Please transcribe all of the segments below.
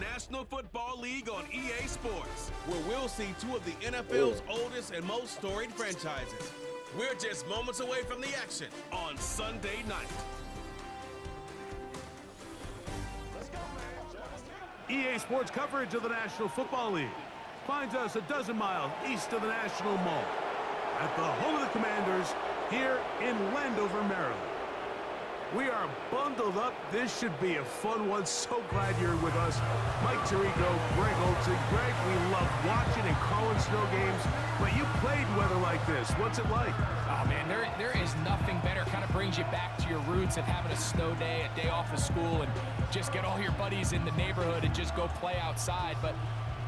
National Football League on EA Sports, where we'll see two of the NFL's oldest and most storied franchises. We're just moments away from the action on Sunday night. EA Sports coverage of the National Football League finds us a dozen miles east of the National Mall at the home of the Commanders here in Landover, Maryland. We are bundled up. This should be a fun one. So glad you're with us. Mike Tirico, Greg Olsen. Greg, we love watching and calling snow games, but you played weather like this. What's it like? Oh, man, there is nothing better. Kind of brings you back to your roots of having a snow day, a day off of school, and just get all your buddies in the neighborhood and just go play outside. But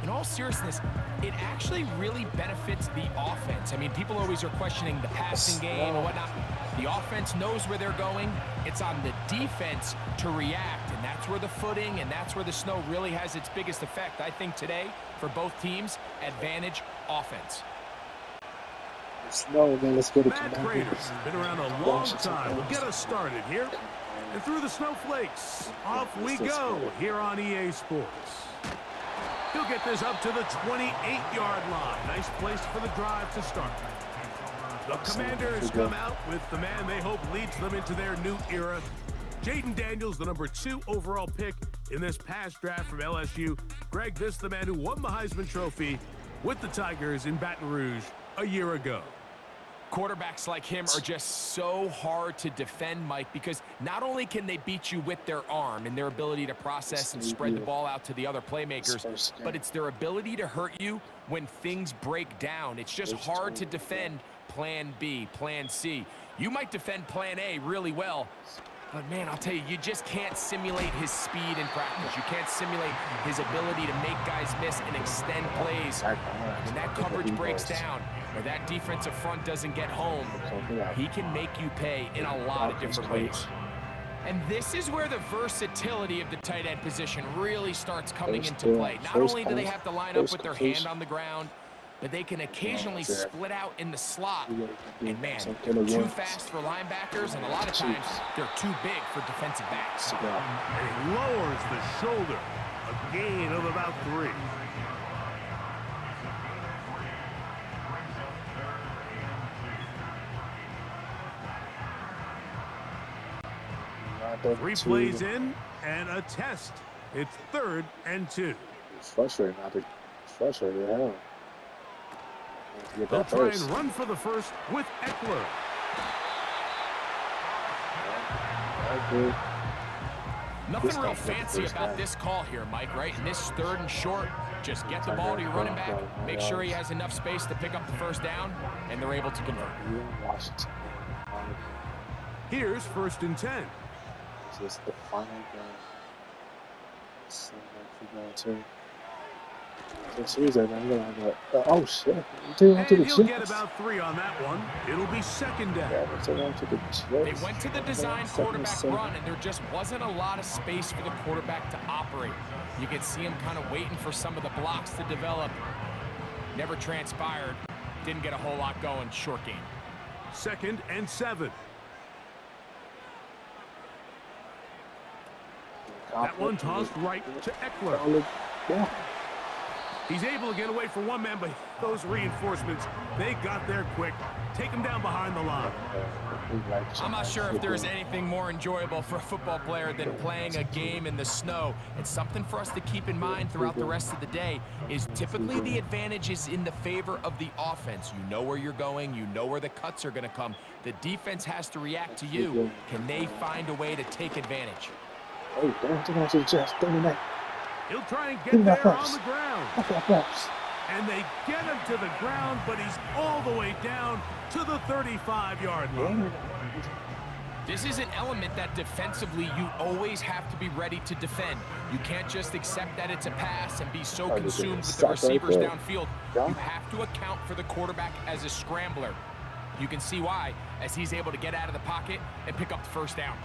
in all seriousness, it actually really benefits the offense. I mean, people always are questioning the passing game and whatnot. The offense knows where they're going. It's on the defense to react, and that's where the footing and that's where the snow really has its biggest effect. I think today, for both teams, advantage offense. Snow, man, let's get it. Matt Prater's been around a long time. We'll get us started here. And through the snowflakes, off we go here on EA Sports. He'll get this up to the 28-yard line. Nice place for the drive to start. The Commanders come out with the man they hope leads them into their new era. Jaden Daniels, the number 2 overall pick in this past draft from LSU. Greg, this is the man who won the Heisman Trophy with the Tigers in Baton Rouge a year ago. Quarterbacks like him are just so hard to defend, Mike, because not only can they beat you with their arm and their ability to process and spread the ball out to the other playmakers, but it's their ability to hurt you when things break down. It's just hard to defend Plan B, Plan C. You might defend Plan A really well, but man, I'll tell you, you just can't simulate his speed in practice. You can't simulate his ability to make guys miss and extend plays. When that coverage breaks down, or that defensive front doesn't get home, he can make you pay in a lot of different ways. And this is where the versatility of the tight end position really starts coming into play. Not only do they have to line up with their hand on the ground, but they can occasionally split out in the slot. And man, they're too fast for linebackers, and a lot of times they're too big for defensive backs. And he lowers the shoulder, a gain of about 3. Three plays in and a test. It's 3rd and 2. It's frustrating. It's frustrating. Hell. They'll try and run for the first with Eckler. Nothing real fancy about this call here, Mike, right? In this 3rd and short, just get the ball to your running back, make sure he has enough space to pick up the first down, and they're able to convert. Here's 1st and 10. Is this the final game? Oh shit! And he'll get about 3 on that one. It'll be 2nd down. They went to the design quarterback run, and there just wasn't a lot of space for the quarterback to operate. You could see him kind of waiting for some of the blocks to develop. Never transpired. Didn't get a whole lot going. Short game. 2nd and 7. That one tossed right to Eckler. He's able to get away from one man, but those reinforcements, they got there quick. Take him down behind the line. I'm not sure if there's anything more enjoyable for a football player than playing a game in the snow. And something for us to keep in mind throughout the rest of the day is typically the advantage is in the favor of the offense. You know where you're going. You know where the cuts are going to come. The defense has to react to you. Can they find a way to take advantage? Oh, don't to the chest. He'll try and get there on the ground. And they get him to the ground, but he's all the way down to the 35-yard line. This is an element that defensively you always have to be ready to defend. You can't just accept that it's a pass and be so consumed with the receivers downfield. You have to account for the quarterback as a scrambler. You can see why, as he's able to get out of the pocket and pick up the first down.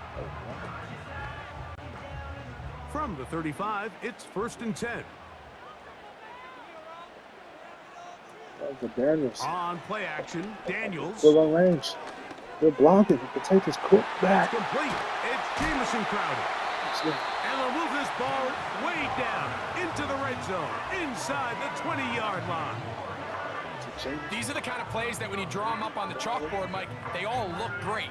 From the 35, it's 1st and 10. On play action, Daniels. Good on range. Good blocking. He can take his quick back. Complete. It's Jamison Crowder. And they'll move this ball way down into the red zone, inside the 20-yard line. These are the kind of plays that when you draw them up on the chalkboard, Mike, they all look great.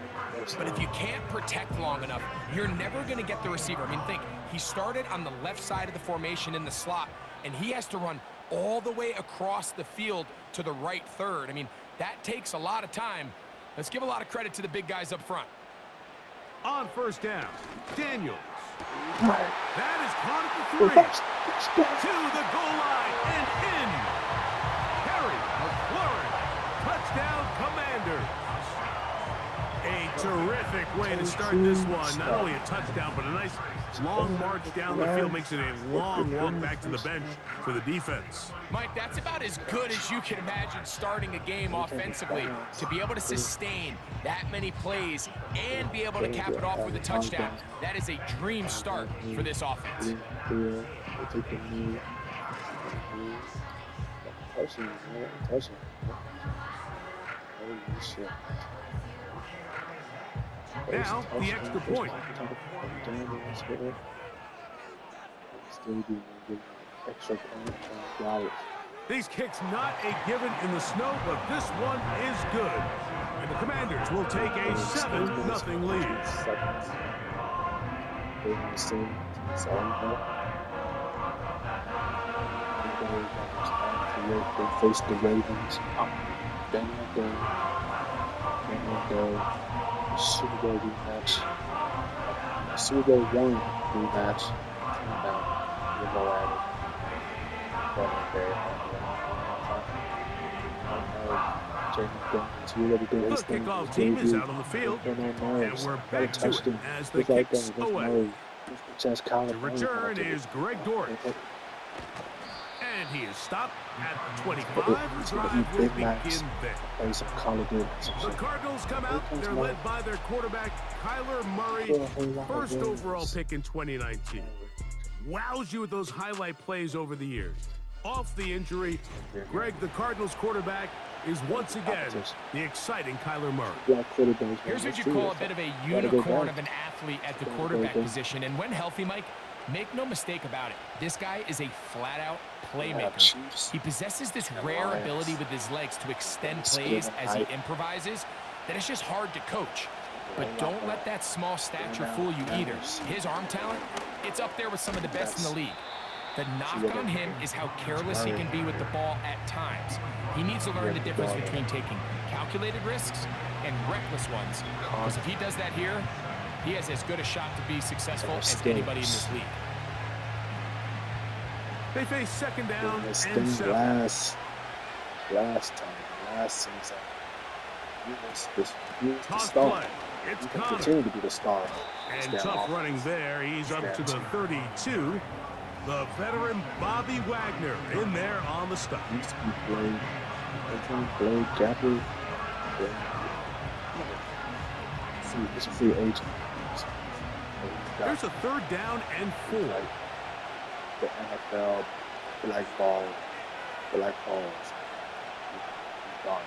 But if you can't protect long enough, you're never going to get the receiver. I mean, think, he started on the left side of the formation in the slot, and he has to run all the way across the field to the right third. I mean, that takes a lot of time. Let's give a lot of credit to the big guys up front. On first down, Daniels. That is caught at the 3. To the goal line and in. Harry McLaurin, touchdown Commanders. A terrific way to start this one. Not only a touchdown, but a nice long march down the field. Makes it a long walk back to the bench for the defense. Mike, that's about as good as you can imagine starting a game offensively. To be able to sustain that many plays and be able to cap it off with a touchdown, that is a dream start for this offense. Now, the extra point. These kicks not a given in the snow, but this one is good. And the Commanders will take a 7-0 lead. They face the Ravens. Super Bowl rematch. Super Bowl I rematch. The kickoff team is out on the field, and we're back to it as the kicks away. The return is Greg Dort. And he is stopped at the 25. The drive will begin there. The Cardinals come out. They're led by their quarterback, Kyler Murray, first overall pick in 2019. Wows you with those highlight plays over the years. Off the injury, Greg, the Cardinals quarterback, is once again the exciting Kyler Murray. Here's what you call a bit of a unicorn of an athlete at the quarterback position. And when healthy, Mike, make no mistake about it, this guy is a flat-out playmaker. He possesses this rare ability with his legs to extend plays as he improvises that it's just hard to coach. But don't let that small stature fool you either. His arm talent, it's up there with some of the best in the league. The knock on him is how careless he can be with the ball at times. He needs to learn the difference between taking calculated risks and reckless ones. Because if he does that here, he has as good a shot to be successful as anybody in this league. They face second down and 7. Last season, he was the star. It's He can Connor. continue to be the star. And tough running there. He's up to the 32. The veteran Bobby Wagner in there on the stop. Used to be Blade Gapper. He's a free agent. There's a third down and 4. The NFL blackballs. He's gone.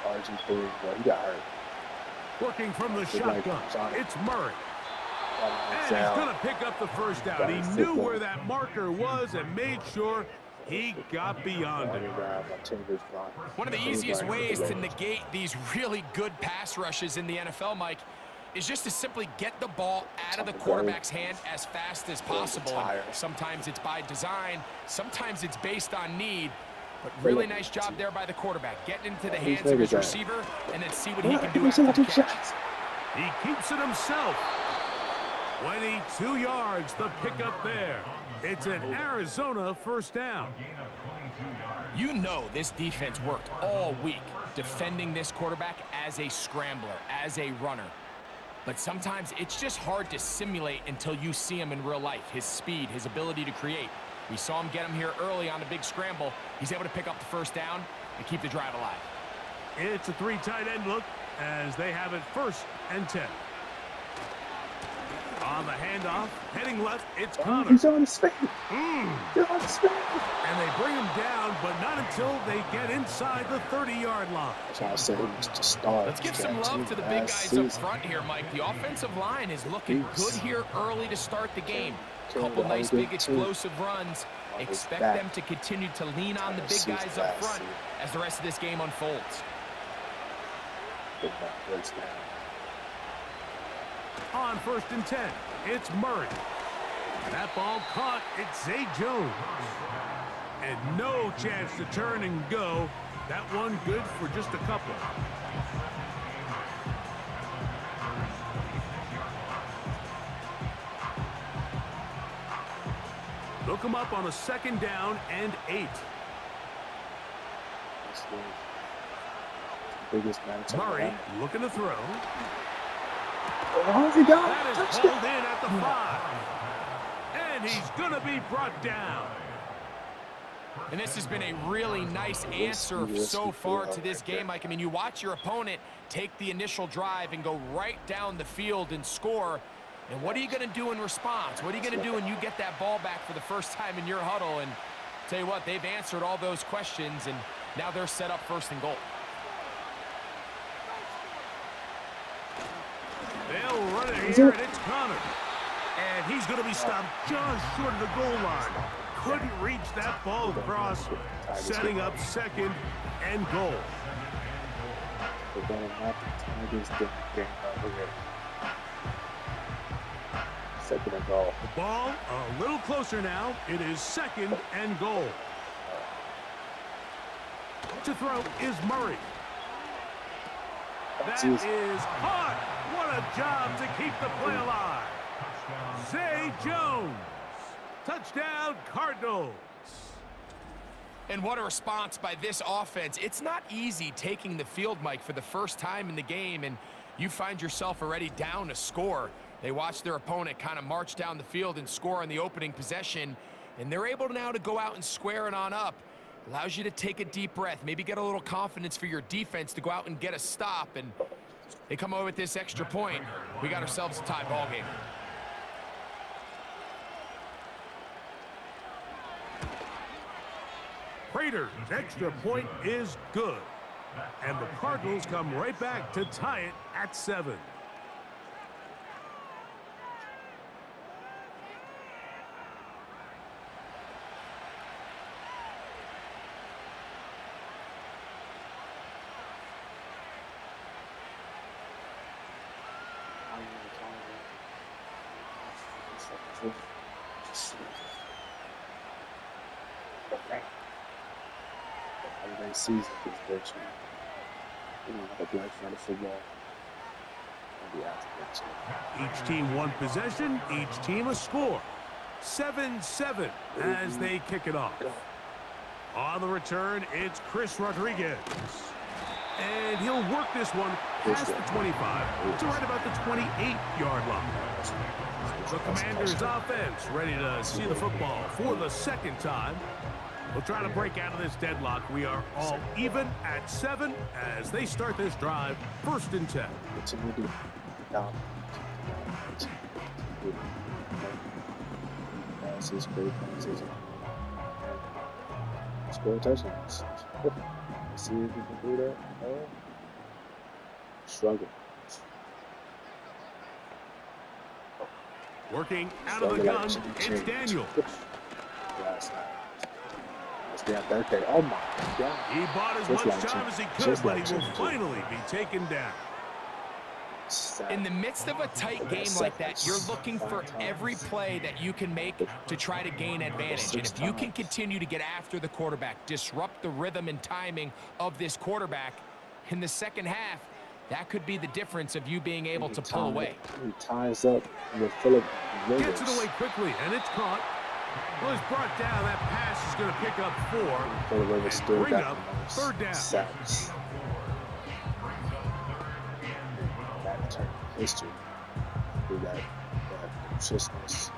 RG3, he got hurt. Working from the shotgun, it's Murray. And he's going to pick up the first down. He knew where that marker was and made sure he got beyond it. One of the easiest ways to negate these really good pass rushes in the NFL, Mike, is just to simply get the ball out of the quarterback's hand as fast as possible. And sometimes it's by design, sometimes it's based on need. But really nice job there by the quarterback, getting into the hands of his receiver and then see what he can do after the catch. He keeps it himself. 22 yards, the pickup there. It's an Arizona first down. You know this defense worked all week defending this quarterback as a scrambler, as a runner. But sometimes it's just hard to simulate until you see him in real life. His speed, his ability to create. We saw him get him here early on the big scramble. He's able to pick up the first down and keep the drive alive. It's a 3 tight end look as they have it 1st and 10. On the handoff, heading left, it's Oh, Connor. he's on his face. Mm. He's on his face. And they bring him down, but not until they get inside the 30-yard line. That's why I said it was to start. Let's give some love to the big guys up front here, Mike. The offensive line is looking good here early to start the game. Couple nice big explosive runs. Expect them to continue to lean on the big guys up front as the rest of this game unfolds. On 1st and 10, it's Murray. That ball caught. It's Zay Jones. And no chance to turn and go. That one good for just a couple. Look him up on a 2nd down and 8. That's the biggest match. Murray looking to throw. Oh, he got That is pulled in at the 5. And he's going to be brought down. And this has been a really nice answer so far to this game, Mike. I mean, you watch your opponent take the initial drive and go right down the field and score. And what are you going to do in response? What are you going to do when you get that ball back for the first time in your huddle? And tell you what, they've answered all those questions, and now they're set up 1st and goal. They'll run it here, and it's Connor. And he's going to be stopped just short of the goal line. Couldn't reach that ball across, setting up 2nd and goal. We're going to have to tie this game over here. 2nd and goal. The ball a little closer now. It is 2nd and goal. To throw is Murray. That is caught. What a job to keep the play alive. Zay Jones. Touchdown, Cardinals. And what a response by this offense. It's not easy taking the field, Mike, for the first time in the game, and you find yourself already down a score. They watch their opponent kind of march down the field and score on the opening possession, and they're able now to go out and square it on up. Allows you to take a deep breath, maybe get a little confidence for your defense to go out and get a stop, and they come away with this extra point. We got ourselves a tie ball game. Prater's extra point is good. And the Cardinals come right back to tie it at 7. Holiday season is virtual. We don't have a Black Friday football. Each team one possession, each team a score. 7-7 as they kick it off. On the return, it's Chris Rodriguez. And he'll work this one past the 25 to right about the 28-yard line. The Commanders' offense ready to see the football for the 2nd time. We'll try to break out of this deadlock. We are all even at 7 as they start this drive, 1st and 10. Score touchdowns. See if you can do that. Struggle. Working out of the gun, it's Daniel. Last night. It's their birthday. Oh my God. He bought as much time as he could, but he will finally be taken down. In the midst of a tight game like that, you're looking for every play that you can make to try to gain advantage. And if you can continue to get after the quarterback, disrupt the rhythm and timing of this quarterback in the 2nd half, that could be the difference of you being able to pull away. He ties up with Phillip Rivers. Gets it away quickly, and it's caught. Well, it's brought down. That pass is going to pick up 4. Phillip Rivers still bring got up the 3rd down. sacks. That turn history through that Christmas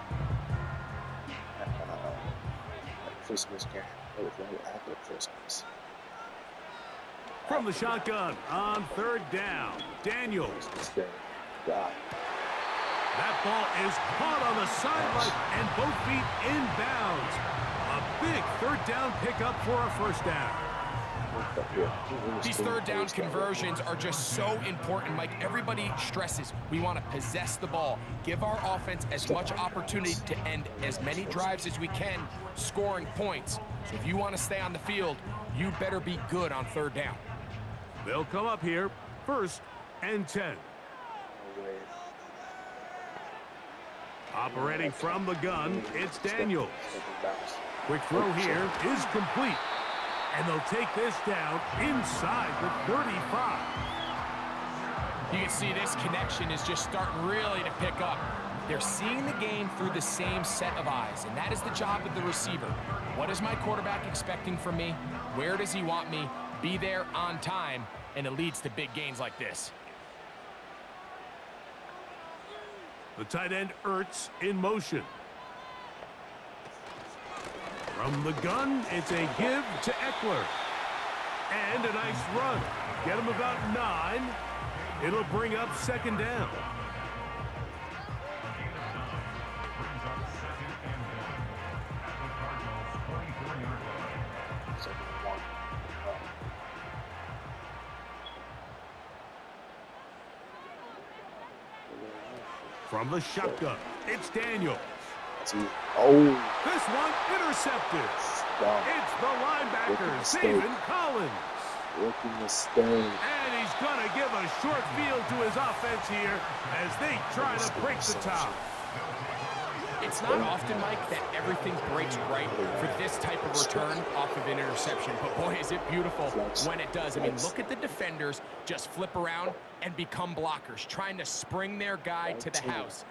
Christmas game. It was right after Christmas. From the shotgun on 3rd down, Daniels. God. That ball is caught on the sideline and both feet inbounds. A big third down pickup for a first down. These third down conversions are just so important, Mike. Everybody stresses we want to possess the ball, give our offense as much opportunity to end as many drives as we can, scoring points. So if you want to stay on the field, you better be good on third down. They'll come up here, 1st and 10. Operating from the gun, it's Daniels. Quick throw here is complete. And they'll take this down inside the 35. You can see this connection is just starting really to pick up. They're seeing the game through the same set of eyes, and that is the job of the receiver. What is my quarterback expecting from me? Where does he want me? Be there on time, and it leads to big gains like this. The tight end Ertz in motion. From the gun, it's a give to Eckler. And a nice run. Get him about 9. It'll bring up 2nd down. From the shotgun, it's Daniels. This one intercepted. It's the linebacker, Stephen Collins. Rookie mistake. And he's going to give a short field to his offense here as they try to break the top. It's not often, Mike, that everything breaks right for this type of return off of an interception. But, boy, is it beautiful when it does. I mean, look at the defenders just flip around and become blockers, trying to spring their guy to the house.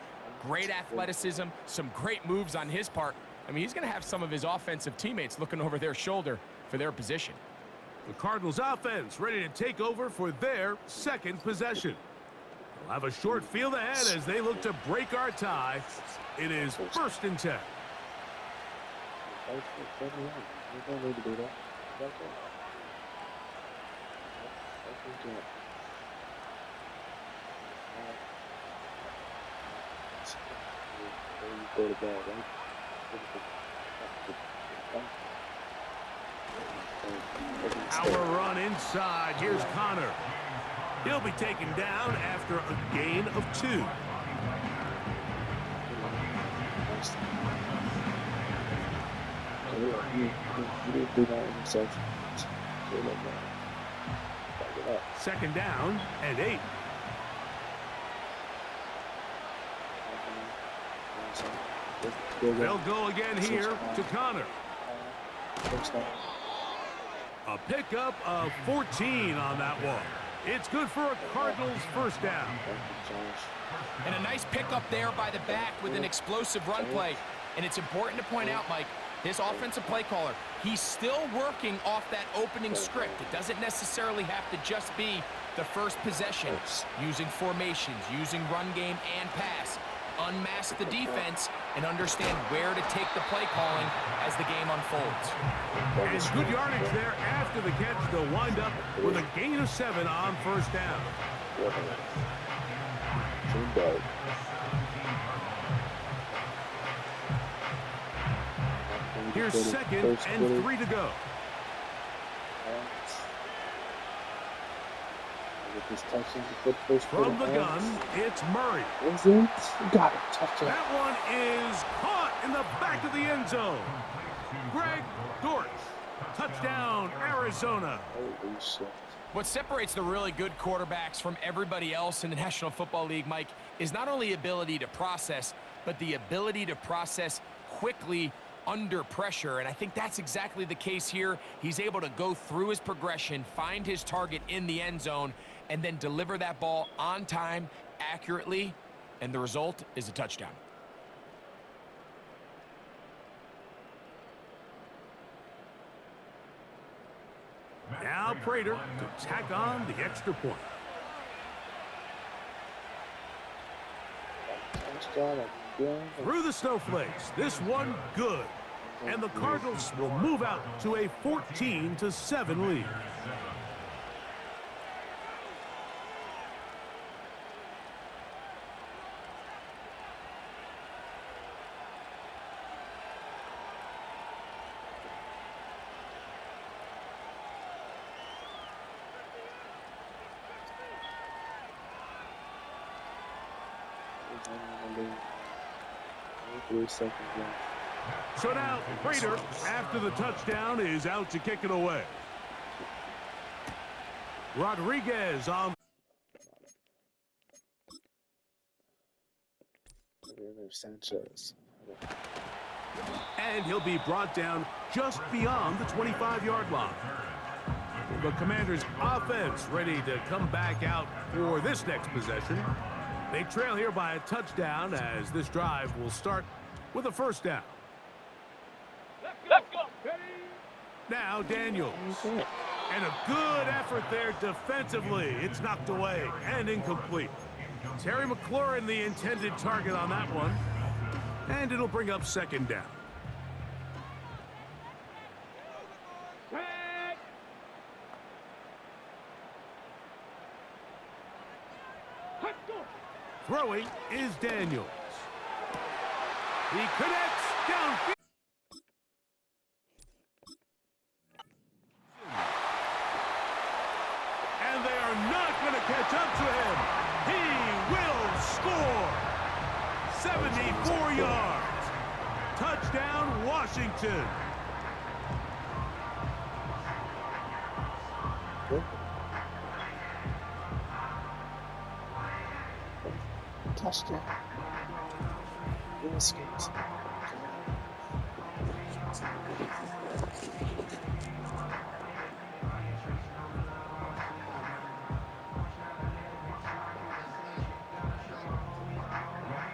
Great athleticism, some great moves on his part. I mean, he's going to have some of his offensive teammates looking over their shoulder for their position. The Cardinals offense ready to take over for their 2nd possession. They'll have a short field ahead as they look to break our tie. It is 1st and 10. Go to bed, right? Our run inside. Here's Connor. He'll be taken down after a gain of 2. You didn't do that interception. 2nd down and 8. They'll go again here to Connor. A pickup of 14 on that one. It's good for a Cardinals 1st down. And a nice pickup there by the back with an explosive run play. And it's important to point out, Mike, this offensive play caller, he's still working off that opening script. It doesn't necessarily have to just be the first possession. Using formations, using run game and pass. Unmask the defense and understand where to take the play calling as the game unfolds. And good yardage there after the catch. They'll wind up with a gain of 7 on 1st down. Here's 2nd and 3 to go. From the gun, it's Murray. Got it. Touchdown. That one is caught in the back of the end zone. Greg Dortch. Touchdown, Arizona. Holy shit. What separates the really good quarterbacks from everybody else in the National Football League, Mike, is not only ability to process, but the ability to process quickly under pressure. And I think that's exactly the case here. He's able to go through his progression, find his target in the end zone, and then deliver that ball on time, accurately, and the result is a touchdown. Now Prater to tack on the extra point. Through the snowflakes, this one good. And the Cardinals will move out to a 14-7 lead. 3 seconds left. So now, Prater, after the touchdown, is out to kick it away. Rodriguez on. Sanchez. And he'll be brought down just beyond the 25-yard line. The Commanders' offense ready to come back out for this next possession. They trail here by a touchdown as this drive will start with a first down. Now Daniels. And a good effort there defensively. It's knocked away and incomplete. Terry McLaurin, the intended target on that one. And it'll bring up second down. Throwing is Daniels. He connects downfield. And they are not going to catch up to him. He will score. 74 yards. Touchdown, Washington. Touchdown. Redskins.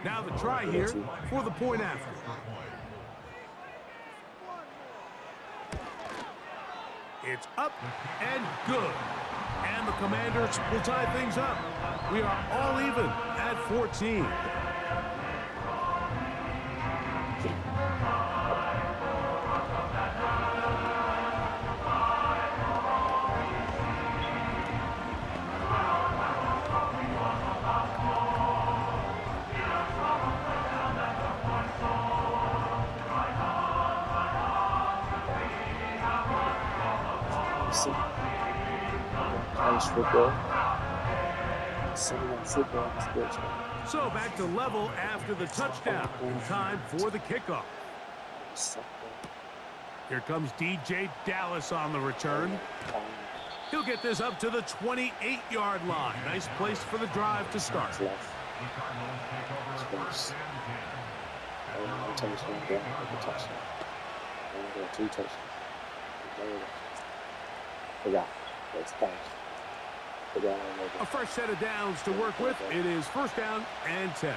Now the try here for the point after. It's up and good. And the Commanders will tie things up. We are all even at 14. College football. Football. So back to level after the touchdown. Time for the kickoff. Here comes DJ Dallas on the return. He'll get this up to the 28-yard line. Nice place for the drive to start. A fresh set of downs to work with. It is first down and 10.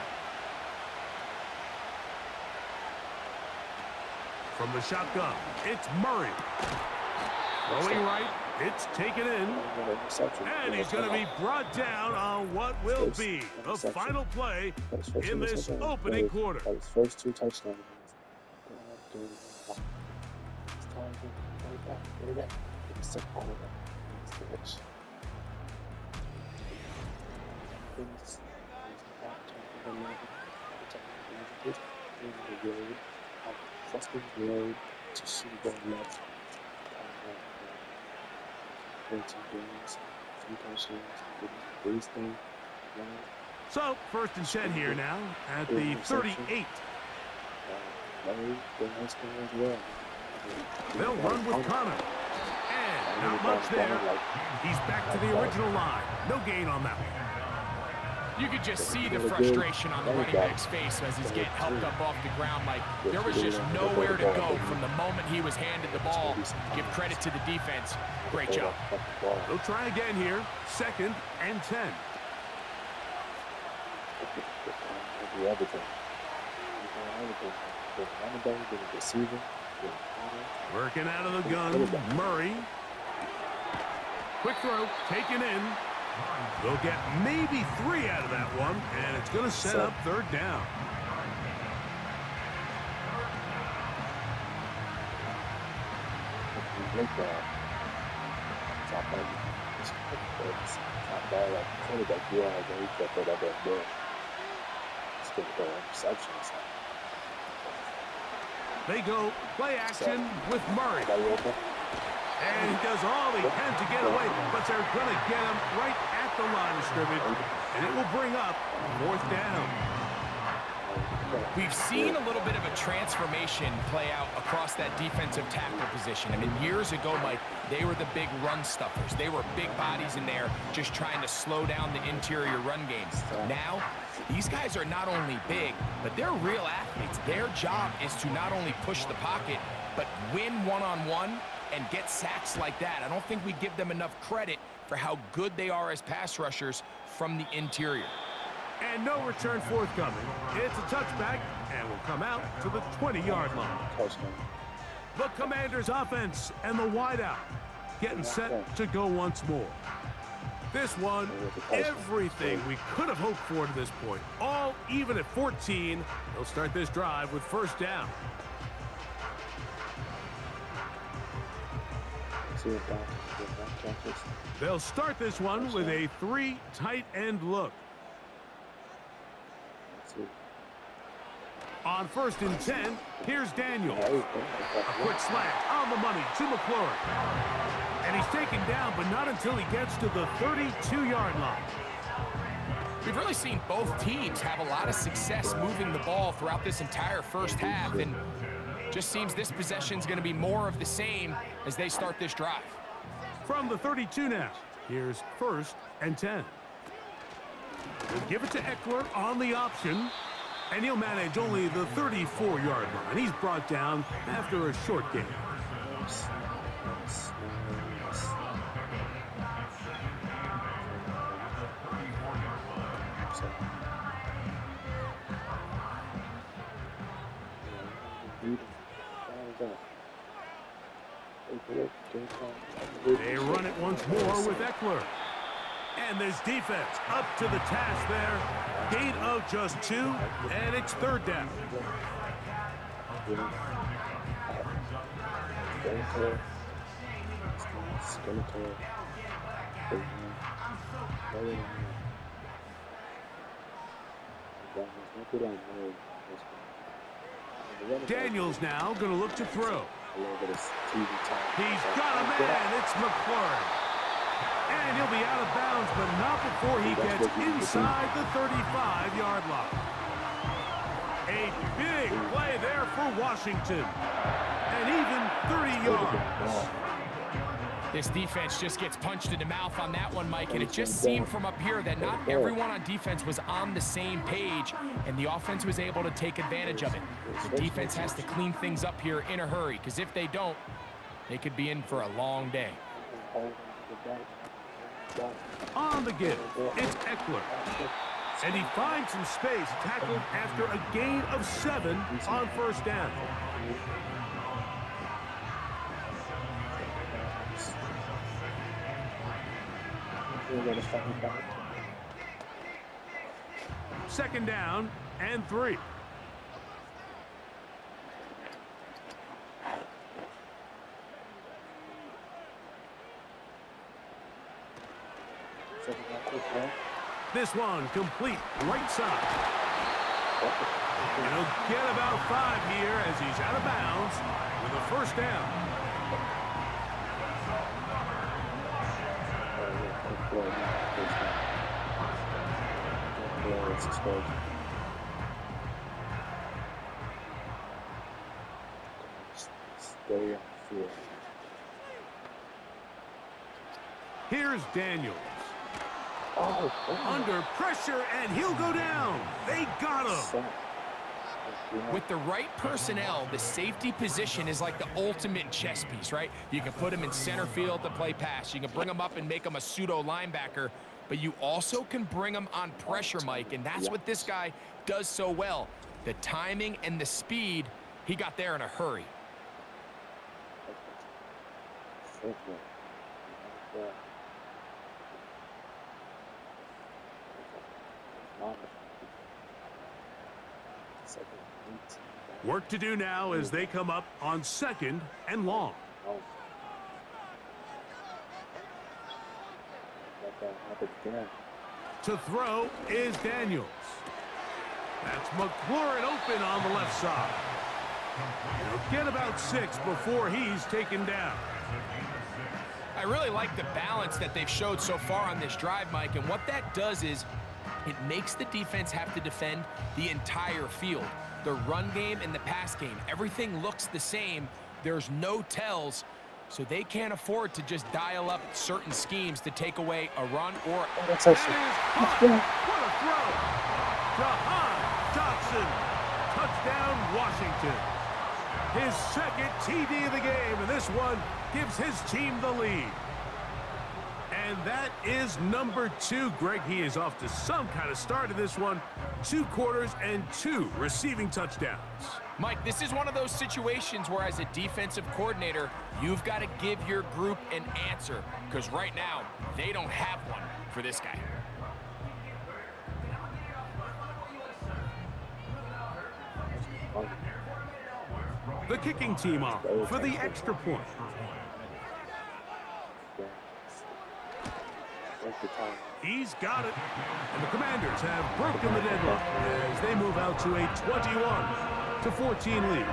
From the shotgun, it's Murray. Going right, it's taken in. And he's going to be brought down on what will be the final play in this opening quarter. First 2 touchdowns. So, first and 10 here now at the 38. They'll run with Connor. And not much there. He's back to the original line. No gain on that one. You could just see the frustration on the running back's face as he's getting helped up off the ground. Like, there was just nowhere to go from the moment he was handed the ball. Give credit to the defense. Great job. They'll try again here. Second and 10. Working out of the gun, Murray. Quick throw, taken in. They'll get maybe 3 out of that one, and it's going to set up third down. They go play action with Murray. And he does all he can to get away, but they're going to get him right at the line of scrimmage, and it will bring up fourth down. We've seen a little bit of a transformation play out across that defensive tackle position. I mean, years ago, Mike, they were the big run stuffers. They were big bodies in there just trying to slow down the interior run game. Now, these guys are not only big, but they're real athletes. Their job is to not only push the pocket, but win one-on-one and get sacks like that. I don't think we give them enough credit for how good they are as pass rushers from the interior. And no return forthcoming. It's a touchback and will come out to the 20-yard line. The Commanders' offense and the wideout getting set to go once more. This one, everything we could have hoped for to this point. All even at 14. They'll start this drive with first down. They'll start this one with a 3 tight end look. On 1st and 10, here's Daniel. A quick slant on the money to McLaurin. And he's taken down, but not until he gets to the 32-yard line. We've really seen both teams have a lot of success moving the ball throughout this entire first half, and just seems this possession's going to be more of the same as they start this drive. From the 32 now, here's 1st and 10. We'll give it to Eckler on the option, and he'll manage only the 34-yard line. He's brought down after a short gain. They run it once more with Eckler. And this defense up to the task there. Gain of just 2, and it's 3rd down. Daniels now going to look to throw. He's got a man. It's McLaurin. And he'll be out of bounds, but not before he gets inside the 35-yard line. A big play there for Washington. And even 30 yards. This defense just gets punched in the mouth on that one, Mike, and it just seemed from up here that not everyone on defense was on the same page, and the offense was able to take advantage of it. The defense has to clean things up here in a hurry, because if they don't, they could be in for a long day. On the give, it's Eckler. And he finds some space, tackled after a gain of 7 on 1st down. Second down and 3. This one complete right side. And he'll get about 5 here as he's out of bounds with a 1st down. Here's Daniels. Under pressure, and he'll go down. They got him. With the right personnel, the safety position is like the ultimate chess piece, right? You can put him in center field to play pass. You can bring him up and make him a pseudo linebacker, but you also can bring him on pressure, Mike, and that's what this guy does so well. The timing and the speed, he got there in a hurry. Work to do now as they come up on 2nd and long. To throw is Daniels. That's McLaurin open on the left side. He'll get about 6 before he's taken down. I really like the balance that they've showed so far on this drive, Mike, and what that does is it makes the defense have to defend the entire field. The run game and the pass game, everything looks the same. There's no tells, so they can't afford to just dial up certain schemes to take away a run or... That's That actually. is hot. What a throw. Jahan Dotson. Touchdown, Washington. His second TD of the game, and this one gives his team the lead. And that is number 2. Greg, he is off to some kind of start in this one. 2 quarters and 2 receiving touchdowns. Mike, this is one of those situations where as a defensive coordinator, you've got to give your group an answer, because right now, they don't have one for this guy. The kicking team off for the extra point. He's got it. And the Commanders have broken the deadlock as they move out to a 21-14 lead.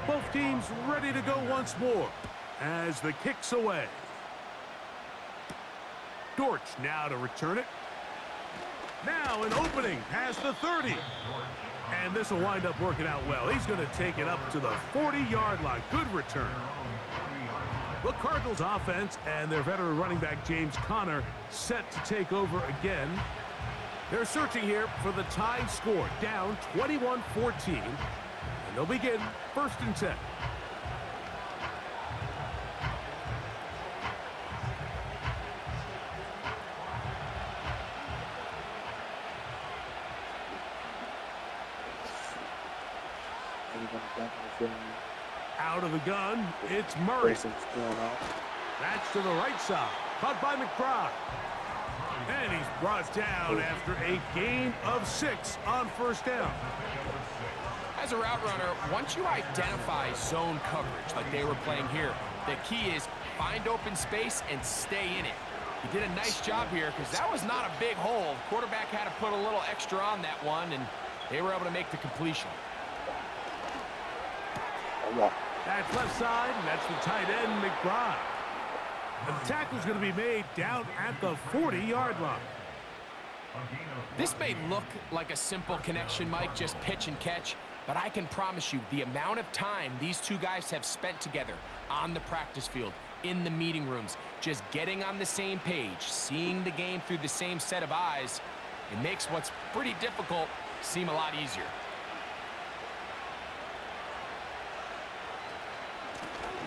Both teams ready to go once more as the kick's away. Dortch now to return it. Now an opening past the 30. And this will wind up working out well. He's going to take it up to the 40-yard line. Good return. The Cardinals offense and their veteran running back James Conner set to take over again. They're searching here for the tie score, down 21-14. And they'll begin 1st and 10. Out of the gun, it's Murray. That's to the right side. Caught by McBride. And he's brought down after a gain of 6 on 1st down. As a route runner, once you identify zone coverage like they were playing here, the key is find open space and stay in it. He did a nice job here because that was not a big hole. Quarterback had to put a little extra on that one, and they were able to make the completion. That's left side, and that's the tight end, McBride. And the tackle's going to be made down at the 40-yard line. This may look like a simple connection, Mike, just pitch and catch, but I can promise you the amount of time these two guys have spent together on the practice field, in the meeting rooms, just getting on the same page, seeing the game through the same set of eyes, it makes what's pretty difficult seem a lot easier.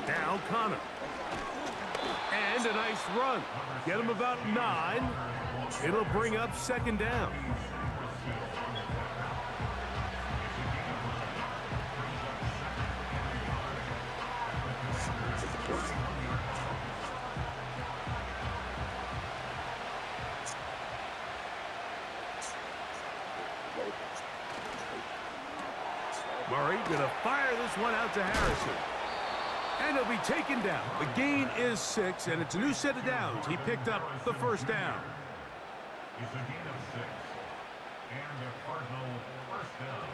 Now Conner. And a nice run. Get him about 9. It'll bring up 2nd down. Murray gonna fire this one out to Harrison. And he'll be taken down. The gain is 6, and it's a new set of downs. He picked up the 1st down. It's a gain of 6. And the Cardinal 1st down.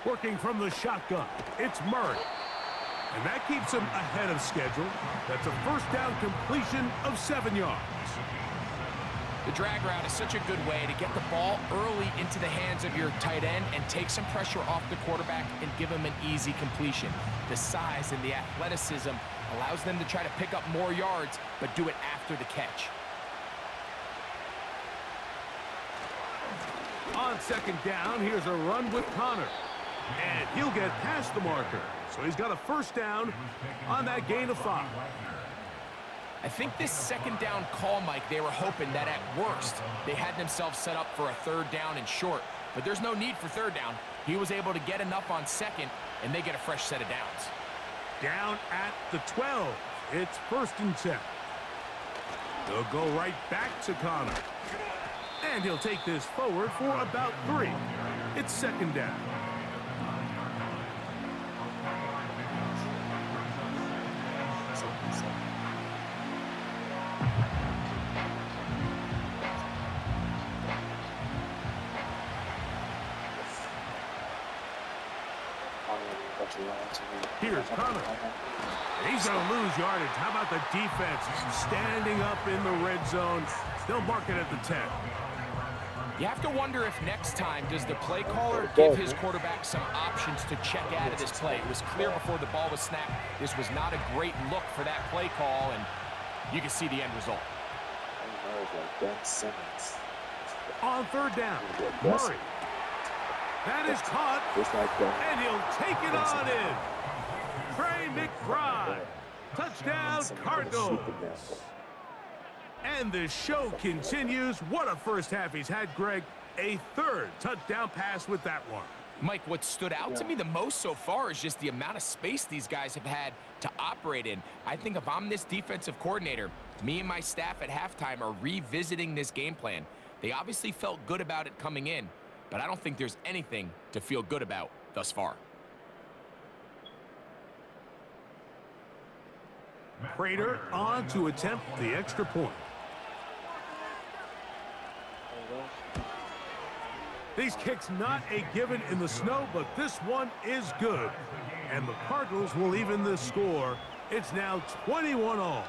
Working from the shotgun, it's Murray. And that keeps him ahead of schedule. That's a 1st down completion of 7 yards. The drag route is such a good way to get the ball early into the hands of your tight end and take some pressure off the quarterback and give him an easy completion. The size and the athleticism allows them to try to pick up more yards, but do it after the catch. On 2nd down, here's a run with Conner. And he'll get past the marker. So he's got a 1st down on that gain of 5. I think this 2nd down call, Mike, they were hoping that at worst they had themselves set up for a 3rd down and short. But there's no need for 3rd down. He was able to get enough on 2nd, and they get a fresh set of downs. Down at the 12. It's 1st and 10. They'll go right back to Connor. And he'll take this forward for about 3. It's 2nd down. Here's Connor. He's going to lose yardage. How about the defense standing up in the red zone? They'll mark it at the 10. You have to wonder if next time does the play caller give his quarterback some options to check out of this play. It was clear before the ball was snapped this was not a great look for that play call, and you can see the end result. On 3rd down, Murray. That is caught, and he'll take it on in. Trey McBride. Touchdown, Cardinals. And the show continues. What a first half he's had, Greg. A 3rd touchdown pass with that one. Mike, what stood out to me the most so far is just the amount of space these guys have had to operate in. I think if I'm this defensive coordinator, me and my staff at halftime are revisiting this game plan. They obviously felt good about it coming in, but I don't think there's anything to feel good about thus far. Prater on to attempt the extra point. These kicks not a given in the snow, but this one is good. And the Cardinals will even the score. It's now 21-all.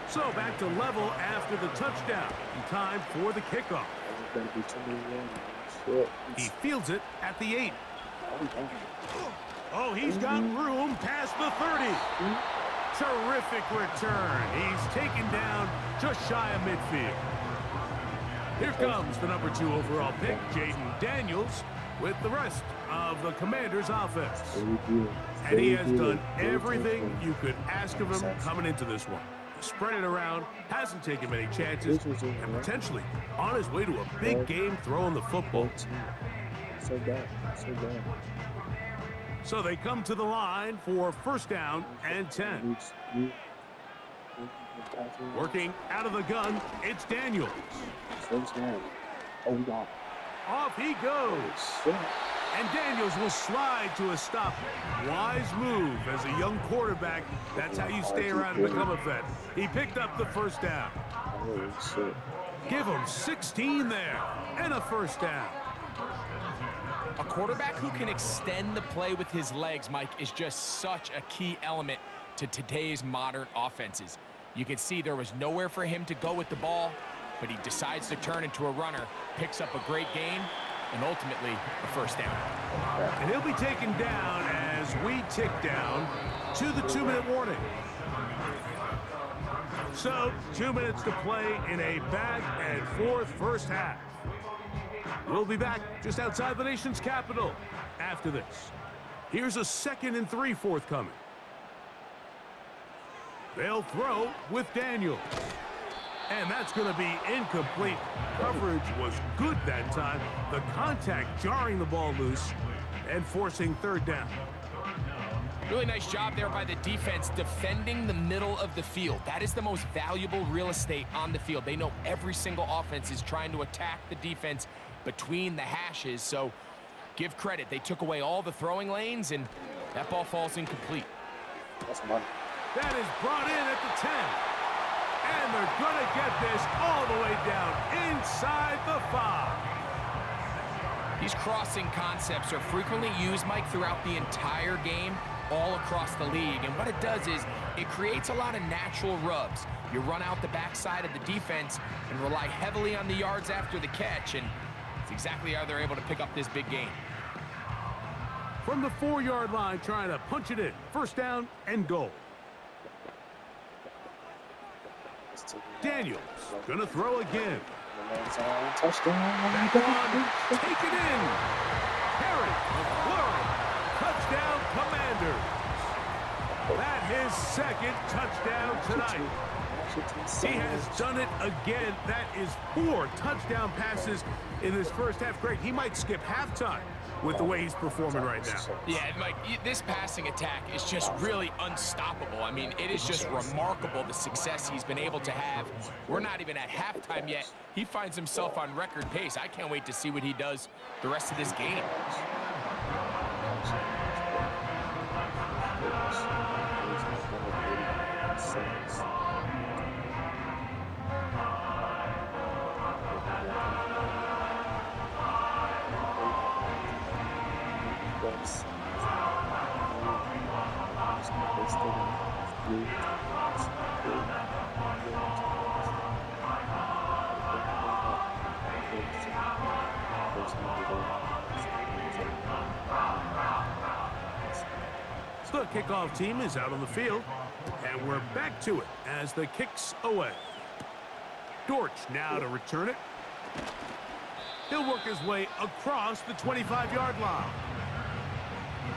So back to level after the touchdown. In time for the kickoff. He fields it at the 8. Oh, he's got room past the 30. Terrific return. He's taken down just shy of midfield. Here comes the number 2 overall pick, Jaden Daniels, with the rest of the Commanders' offense. And he has done everything you could ask of him coming into this one. Spread it around, hasn't taken many chances, and potentially on his way to a big game throwing the football. So bad. So they come to the line for 1st down and 10. Working out of the gun, it's Daniels. Off he goes. And Daniels will slide to a stop. Wise move as a young quarterback. That's how you stay around and become a vet. He picked up the 1st down. Give him 16 there and a 1st down. A quarterback who can extend the play with his legs, Mike, is just such a key element to today's modern offenses. You can see there was nowhere for him to go with the ball, but he decides to turn into a runner, picks up a great gain, and ultimately a 1st down. And he'll be taken down as we tick down to the 2-minute warning. So 2 minutes to play in a back and forth first half. We'll be back just outside the nation's capital after this. Here's a 2nd and 3 forthcoming. They'll throw with Daniels. And that's going to be incomplete. Coverage was good that time. The contact jarring the ball loose and forcing 3rd down. Really nice job there by the defense defending the middle of the field. That is the most valuable real estate on the field. They know every single offense is trying to attack the defense between the hashes, so give credit. They took away all the throwing lanes, and that ball falls incomplete. That's money. That is brought in at the 10. And they're going to get this all the way down inside the 5. These crossing concepts are frequently used, Mike, throughout the entire game, all across the league. And what it does is it creates a lot of natural rubs. You run out the backside of the defense and rely heavily on the yards after the catch, and it's exactly how they're able to pick up this big gain. From the 4-yard line, trying to punch it in. 1st down and goal. Daniels gonna throw again. Touchdown. Back on, take it in. Harry, McFlurry, touchdown again, that is 4 touchdown passes in this first half. Greg, he might skip halftime with the way he's performing right now. Yeah, Mike, this passing attack is just really unstoppable. I mean, it is just remarkable the success he's been able to have. We're not even at halftime yet. He finds himself on record pace. I can't wait to see what he does the rest of this game. The kickoff team is out on the field, and we're back to it as the kick's away. Dortch now to return it. He'll work his way across the 25-yard line.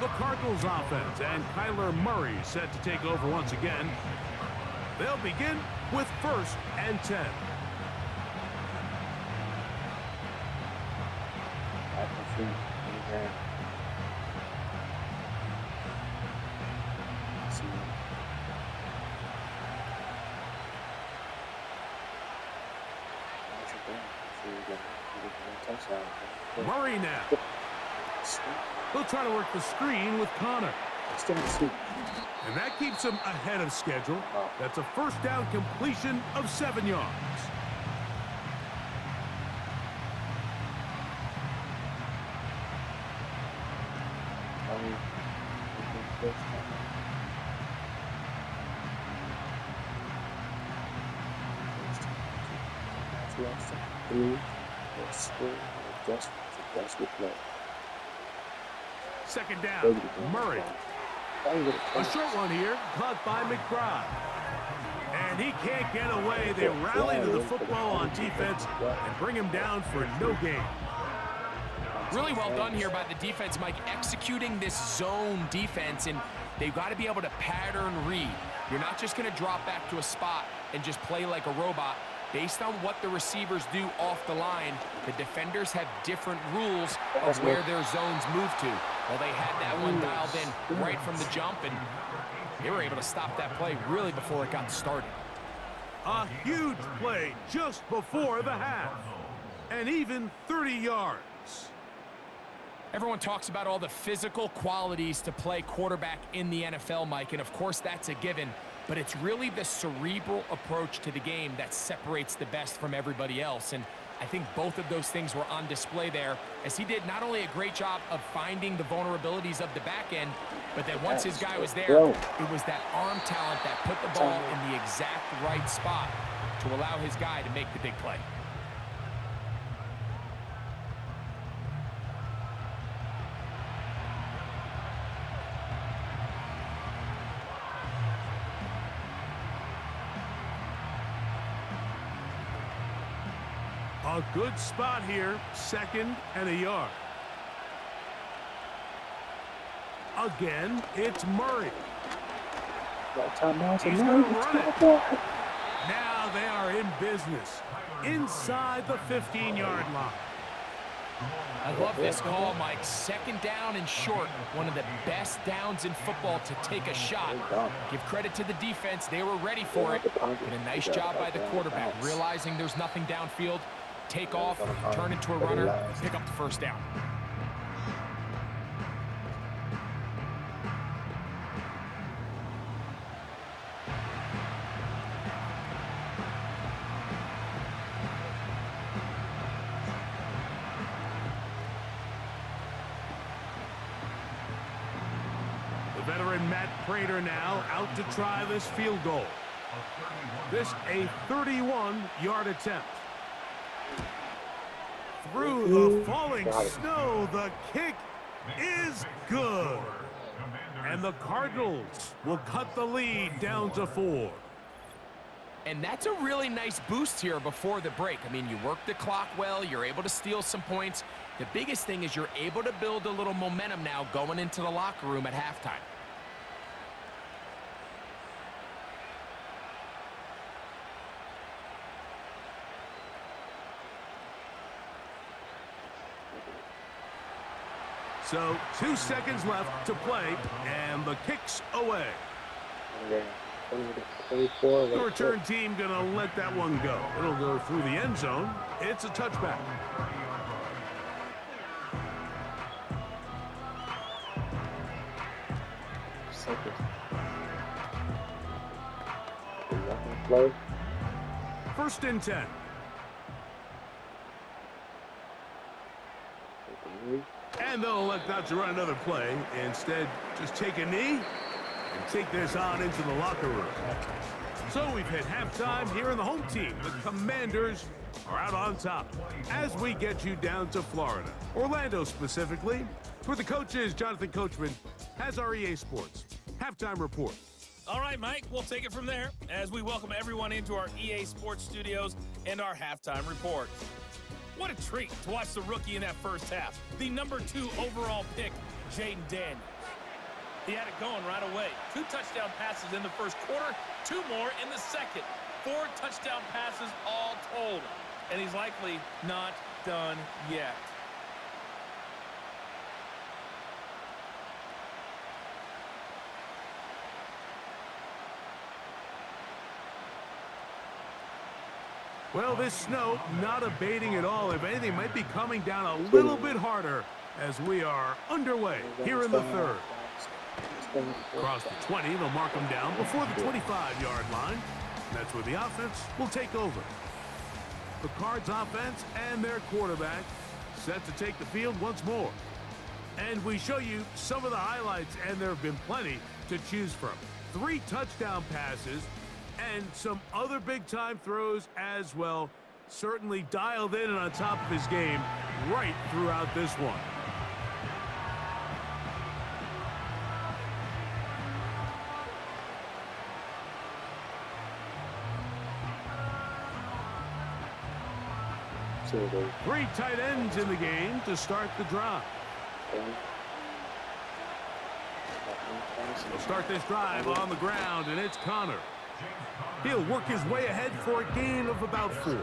The Cardinals offense and Kyler Murray set to take over once again. They'll begin with 1st and 10. Murray now. He'll try to work the screen with Connor. And that keeps him ahead of schedule. That's a 1st down completion of 7 yards. Second down, Murray. A short one here, caught by McBride. And he can't get away. They rally to the football on defense and bring him down for no gain. Really well done here by the defense, Mike, executing this zone defense, and they've got to be able to pattern read. You're not just going to drop back to a spot and just play like a robot. Based on what the receivers do off the line, the defenders have different rules of where their zones move to. Well, they had that one dialed in right from the jump, and they were able to stop that play really before it got started. A huge play just before the half, and even 30 yards. Everyone talks about all the physical qualities to play quarterback in the NFL, Mike, and of course that's a given. But it's really the cerebral approach to the game that separates the best from everybody else. And I think both of those things were on display there, as he did not only a great job of finding the vulnerabilities of the back end, but that once his guy was there, it was that arm talent that put the ball in the exact right spot to allow his guy to make the big play. A good spot here, 2nd and a yard. Again, it's Murray. He's going to run it. Now they are in business, inside the 15-yard line. I love this call, Mike. 2nd down and short. One of the best downs in football to take a shot. Give credit to the defense. They were ready for it. But a nice job by the quarterback, realizing there's nothing downfield. Take off, turn into a runner, pick up the 1st down. The veteran Matt Prater now out to try this field goal. This a 31-yard attempt. Through the falling snow, the kick is good. And the Cardinals will cut the lead down to 4. And that's a really nice boost here before the break. I mean, you work the clock well, you're able to steal some points. The biggest thing is you're able to build a little momentum now going into the locker room at halftime. So 2 seconds left to play, and the kick's away. The return team gonna let that one go. It'll go through the end zone. It's a touchback. First and 10. And they'll elect not to run another play. Instead, just take a knee and take this on into the locker room. So we've hit halftime here in the home team. The Commanders are out on top as we get you down to Florida. Orlando specifically. It's where the coach is. Jonathan Coachman has our EA Sports halftime report. All right, Mike, we'll take it from there as we welcome everyone into our EA Sports studios and our halftime report. What a treat to watch the rookie in that first half. The number 2 overall pick, Jaden Daniels. He had it going right away. 2 touchdown passes in the first quarter, 2 more in the second. 4 touchdown passes all told. And he's likely not done yet. Well, this snow not abating at all. If anything, might be coming down a little bit harder as we are underway here in the third. Across the 20, they'll mark them down before the 25-yard line. That's where the offense will take over. The Cards offense and their quarterback set to take the field once more. And we show you some of the highlights, and there have been plenty to choose from. 3 touchdown passes and some other big-time throws as well. Certainly dialed in and on top of his game right throughout this one. Three tight ends in the game to start the drive. He'll start this drive on the ground, and it's Connor. He'll work his way ahead for a gain of about 4.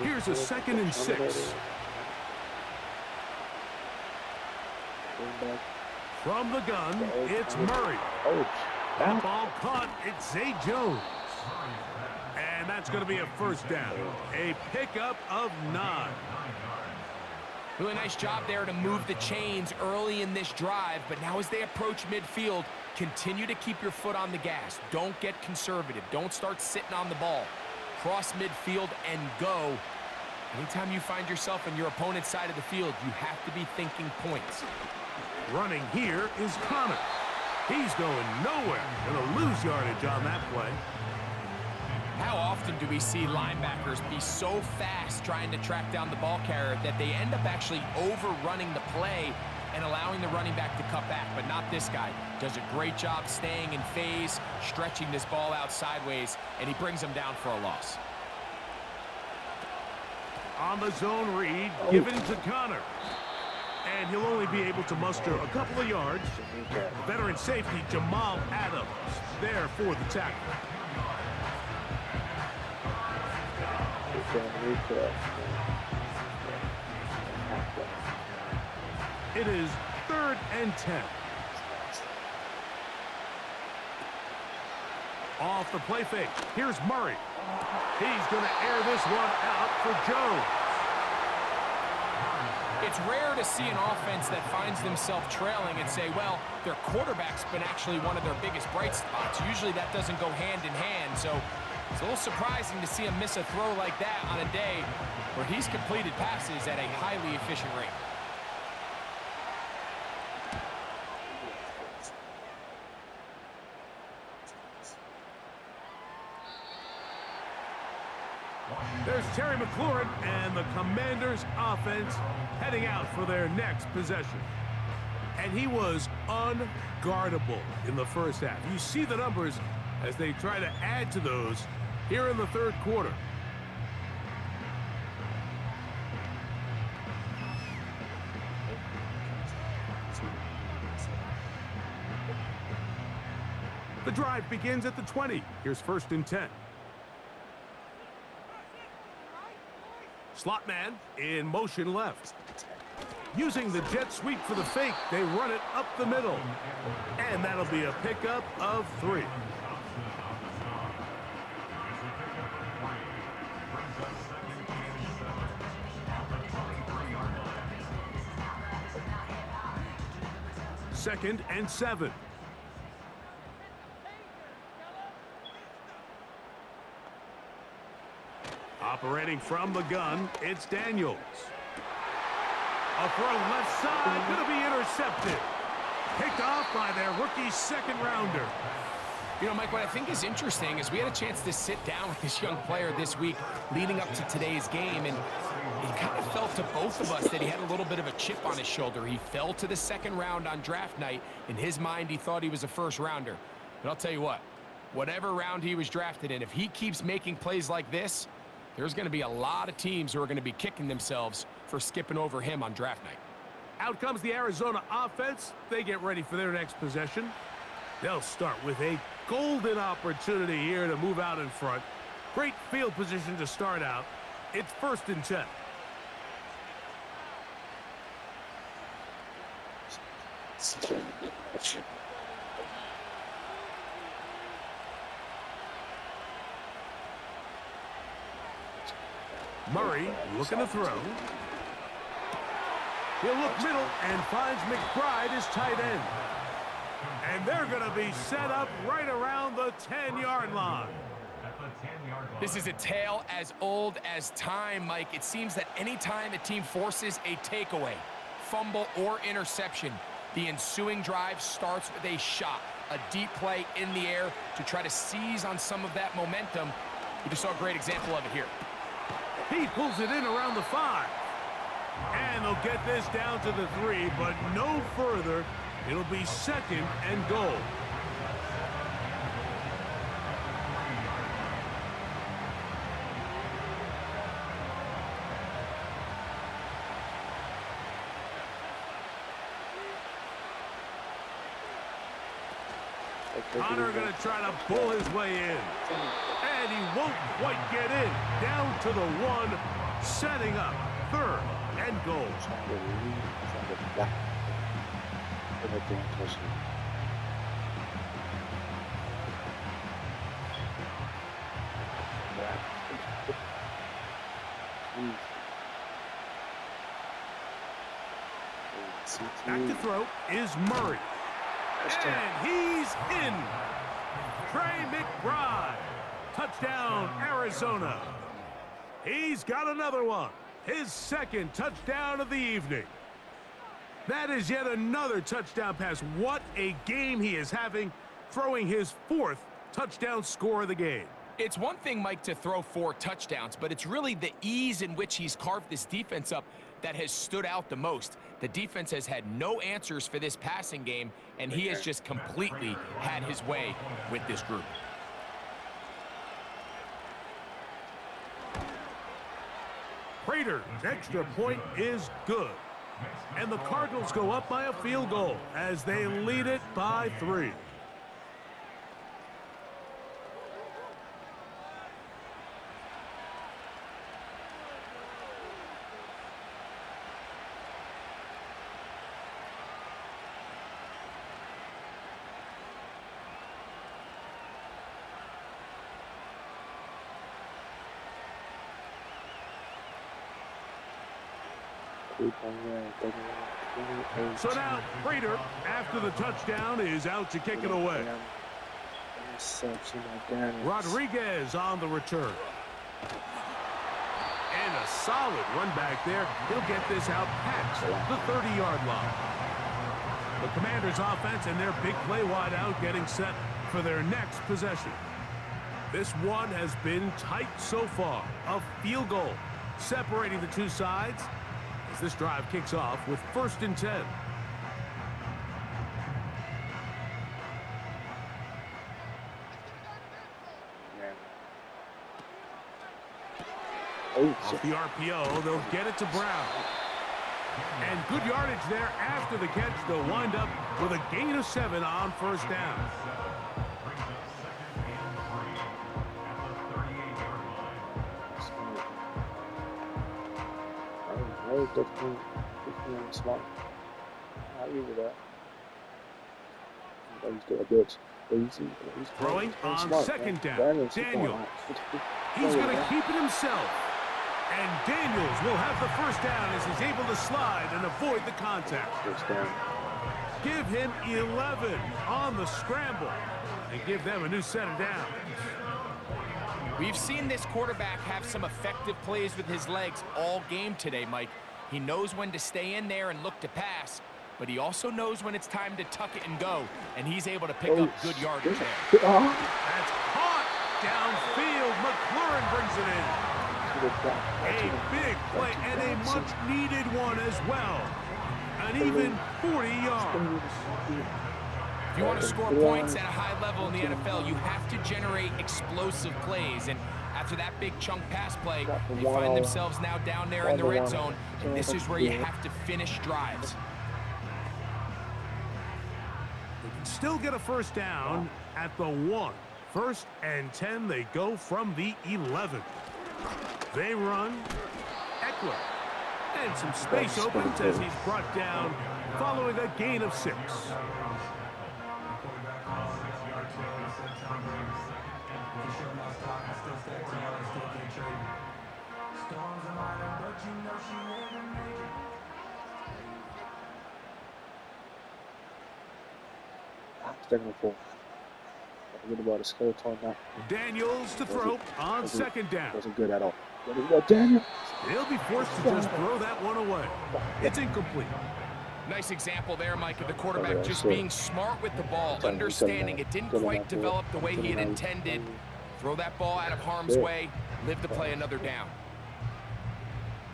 Here's a 2nd and 6. From the gun, it's Murray. That ball caught. It's Zay Jones. And that's going to be a first down. A pickup of 9. Really nice job there to move the chains early in this drive, but now as they approach midfield, continue to keep your foot on the gas. Don't get conservative. Don't start sitting on the ball. Cross midfield and go. Anytime you find yourself on your opponent's side of the field, you have to be thinking points. Running here is Connor. He's going nowhere. Going to lose yardage on that play. How often do we see linebackers be so fast trying to track down the ball carrier that they end up actually overrunning the play and allowing the running back to cut back? But not this guy. Does a great job staying in phase, stretching this ball out sideways, and he brings him down for a loss. On the zone read, given to Connor. And he'll only be able to muster a couple of yards. Veteran safety Jamal Adams there for the tackle. It is 3rd and 10. Off the play fake. Here's Murray. He's going to air this one out for Jones. It's rare to see an offense that finds themselves trailing and say, well, their quarterback's been actually one of their biggest bright spots. Usually that doesn't go hand in hand, so it's a little surprising to see him miss a throw like that on a day where he's completed passes at a highly efficient rate. There's Terry McLaurin and the Commanders offense heading out for their next possession. And he was unguardable in the first half. You see the numbers as they try to add to those here in the third quarter. The drive begins at the 20. Here's 1st and 10. Slot man in motion left. Using the jet sweep for the fake, they run it up the middle. And that'll be a pickup of 3. Second and 7. Operating from the gun, it's Daniels. A throw left side, going to be intercepted. Picked off by their rookie 2nd rounder. You know, Mike, what I think is interesting is we had a chance to sit down with this young player this week leading up to today's game, and it kind of felt to both of us that he had a little bit of a chip on his shoulder. He fell to the 2nd round on draft night. In his mind, he thought he was a 1st rounder. But I'll tell you what, whatever round he was drafted in, if he keeps making plays like this, there's going to be a lot of teams who are going to be kicking themselves for skipping over him on draft night. Out comes the Arizona offense. They get ready for their next possession. They'll start with a golden opportunity here to move out in front. Great field position to start out. It's 1st and 10. Murray looking to throw. He'll look middle and finds McBride as tight end. And they're going to be set up right around the 10-yard line. This is a tale as old as time, Mike. It seems that anytime a team forces a takeaway, fumble, or interception, the ensuing drive starts with a shot, a deep play in the air to try to seize on some of that momentum. You just saw a great example of it here. He pulls it in around the 5. And they'll get this down to the 3, but no further. It'll be 2nd and goal. Connor going to try to pull his way in. And he won't quite get in. Down to the 1, setting up 3rd and goal. Back to throw is Murray. And he's in. Trey McBride. Touchdown, Arizona. He's got another one. His 2nd touchdown of the evening. That is yet another touchdown pass. What a game he is having, throwing his 4th touchdown score of the game. It's one thing, Mike, to throw 4 touchdowns, but it's really the ease in which he's carved this defense up that has stood out the most. The defense has had no answers for this passing game, and he has just completely had his way with this group. Prater's extra point is good. And the Cardinals go up by a field goal as they lead it by 3. So now, Prater, after the touchdown, is out to kick it away. Rodriguez on the return. And a solid run back there. He'll get this out past the 30-yard line. The Commanders' offense and their big play wide out getting set for their next possession. This one has been tight so far. A field goal separating the two sides as this drive kicks off with 1st and 10. Off the RPO, they'll get it to Brown. And good yardage there after the catch. They'll wind up with a gain of 7 on 1st down. was definitely smart. I agree with that. He's got a bit easy. Throwing on smart, second man. down. Daniels. He's going to keep it himself. And Daniels will have the first down as he's able to slide and avoid the contact. First down. Give him 11 on the scramble and give them a new set of downs. We've seen this quarterback have some effective plays with his legs all game today, Mike. He knows when to stay in there and look to pass, but he also knows when it's time to tuck it and go, and he's able to pick up good yardage there. That's caught downfield. McLaurin brings it in. A big play and a much-needed one as well. An even 40 yards. If you want to score points at a high level in the NFL, you have to generate explosive plays. And after that big chunk pass play, they find themselves now down there in the red zone. And this is where you have to finish drives. They can still get a first down at the 1. 1st and 10, they go from the 11. They run. Eckler. And some space opens as he's brought down following a gain of 6. Second and 4. Good about a skeleton now. Daniels to throw on second down. Wasn't good at all. Daniel. He'll be forced to just throw that one away. It's incomplete. Nice example there, Mike, of the quarterback just being smart with the ball, understanding it didn't quite develop the way he had intended. Throw that ball out of harm's way, live to play another down.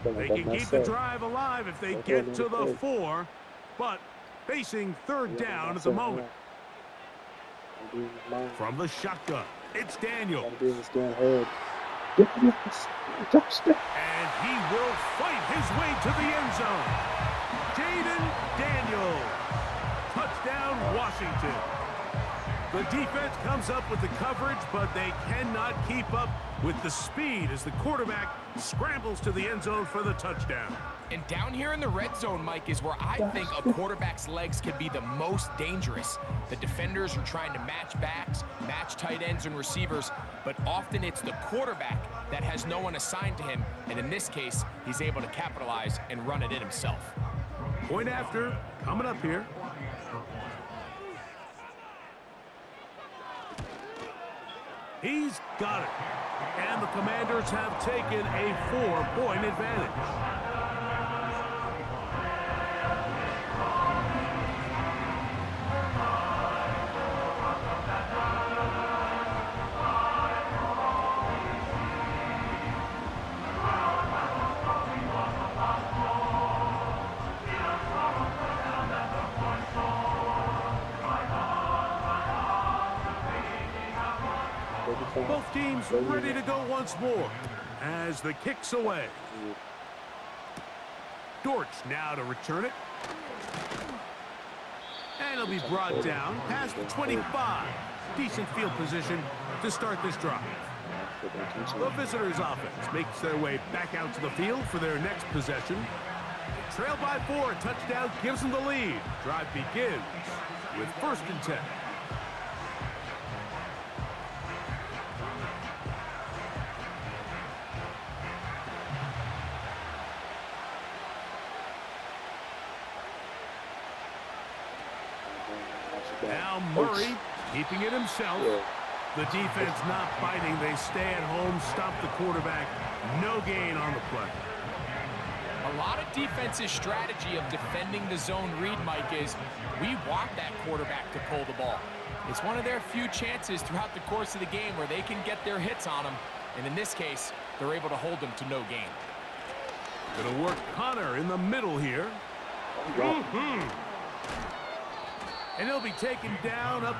They can keep the drive alive if they get to the 4, but facing 3rd down at the moment. From the shotgun, it's Daniel. And he will fight his way to the end zone. Jaden Daniels. Touchdown, Washington. The defense comes up with the coverage, but they cannot keep up with the speed as the quarterback scrambles to the end zone for the touchdown. And down here in the red zone, Mike, is where I think a quarterback's legs can be the most dangerous. The defenders are trying to match backs, match tight ends and receivers, but often it's the quarterback that has no one assigned to him, and in this case, he's able to capitalize and run it in himself. Point after, coming up here. He's got it. And the Commanders have taken a 4-point advantage. Both teams ready to go once more as the kick's away. Dortch now to return it. And it'll be brought down past the 25. Decent field position to start this drive. The visitors' offense makes their way back out to the field for their next possession. Trail by 4, touchdown gives them the lead. Drive begins with 1st and 10. Now Murray keeping it himself. The defense not biting. They stay at home, stop the quarterback. No gain on the play. A lot of defense's strategy of defending the zone read, Mike, is we want that quarterback to pull the ball. It's one of their few chances throughout the course of the game where they can get their hits on him. And in this case, they're able to hold him to no gain. Gonna work Connor in the middle here. And he'll be taken down up